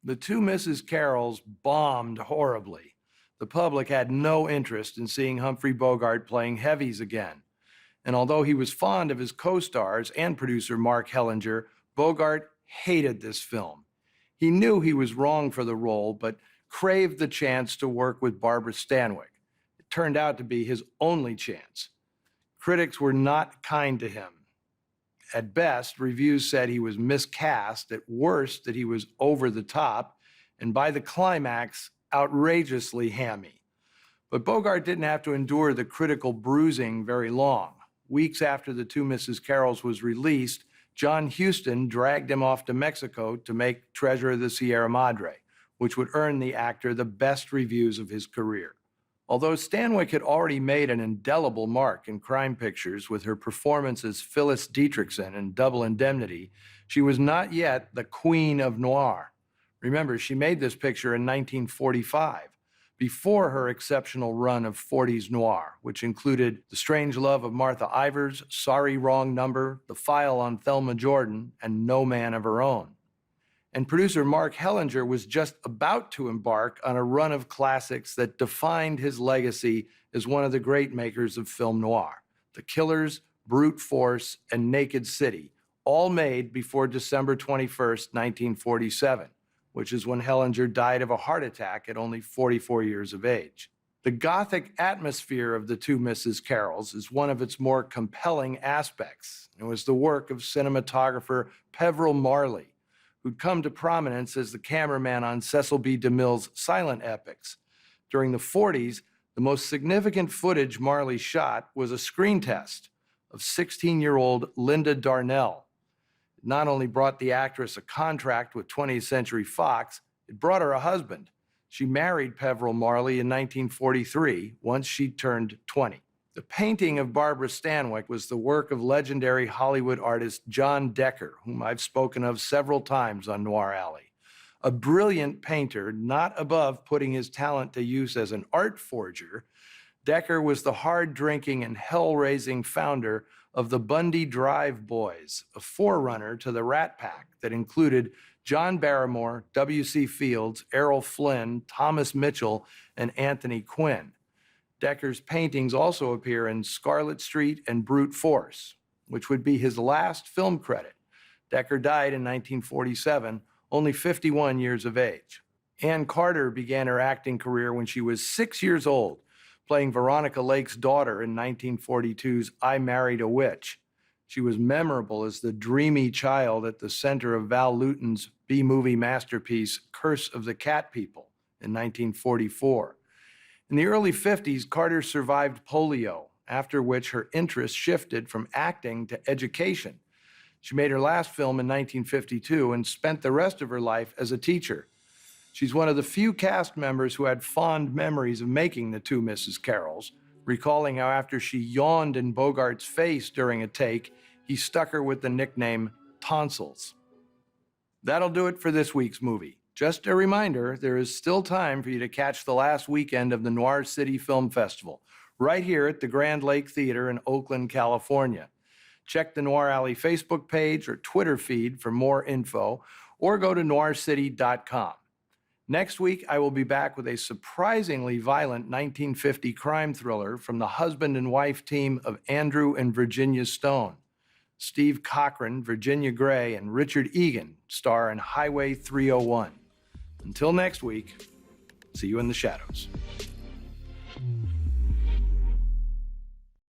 The two Mrs. Carrolls bombed horribly. The public had no interest in seeing Humphrey Bogart playing heavies again. And although he was fond of his co-stars and producer Mark Hellinger, Bogart hated this film. He knew he was wrong for the role, but craved the chance to work with Barbara Stanwyck. It turned out to be his only chance. Critics were not kind to him. At best, reviews said he was miscast, at worst that he was over the top, and by the climax, outrageously hammy. But Bogart didn't have to endure the critical bruising very long. Weeks after The Two Mrs. Carrolls was released, John Huston dragged him off to Mexico to make Treasure of the Sierra Madre, which would earn the actor the best reviews of his career. Although Stanwyck had already made an indelible mark in crime pictures with her performance as Phyllis Dietrichson in Double Indemnity, she was not yet the queen of noir. Remember, she made this picture in 1945, before her exceptional run of 40s noir, which included The Strange Love of Martha Ivers, Sorry Wrong Number, The File on Thelma Jordan, and No Man of Her Own. And producer Mark Hellinger was just about to embark on a run of classics that defined his legacy as one of the great makers of film noir: The Killers, Brute Force, and Naked City, all made before December 21st, 1947, which is when Hellinger died of a heart attack at only 44 years of age. The Gothic atmosphere of The Two Mrs. Carrolls is one of its more compelling aspects. It was the work of cinematographer Peveril Marley, who'd come to prominence as the cameraman on Cecil B. DeMille's silent epics. During the 40s, the most significant footage Marley shot was a screen test of 16-year-old Linda Darnell. It not only brought the actress a contract with 20th Century Fox, it brought her a husband. She married Peveril Marley in 1943, once she turned 20. The painting of Barbara Stanwyck was the work of legendary Hollywood artist John Decker, whom I've spoken of several times on Noir Alley. A brilliant painter, not above putting his talent to use as an art forger, Decker was the hard-drinking and hell-raising founder of the Bundy Drive Boys, a forerunner to the Rat Pack that included John Barrymore, W.C. Fields, Errol Flynn, Thomas Mitchell, and Anthony Quinn. Decker's paintings also appear in Scarlet Street and Brute Force, which would be his last film credit. Decker died in 1947, only 51 years of age. Ann Carter began her acting career when she was 6 years old, playing Veronica Lake's daughter in 1942's I Married a Witch. She was memorable as the dreamy child at the center of Val Lewton's B-movie masterpiece Curse of the Cat People in 1944. In the early 50s, Carter survived polio, after which her interest shifted from acting to education. She made her last film in 1952 and spent the rest of her life as a teacher. She's one of the few cast members who had fond memories of making The Two Mrs. Carrolls, recalling how after she yawned in Bogart's face during a take, he stuck her with the nickname Tonsils. That'll do it for this week's movie. Just a reminder, there is still time for you to catch the last weekend of the Noir City Film Festival, right here at the Grand Lake Theater in Oakland, California. Check the Noir Alley Facebook page or Twitter feed for more info, or go to noircity.com. Next week, I will be back with a surprisingly violent 1950 crime thriller from the husband and wife team of Andrew and Virginia Stone. Steve Cochran, Virginia Gray, and Richard Egan star in Highway 301. Until next week, see you in the shadows.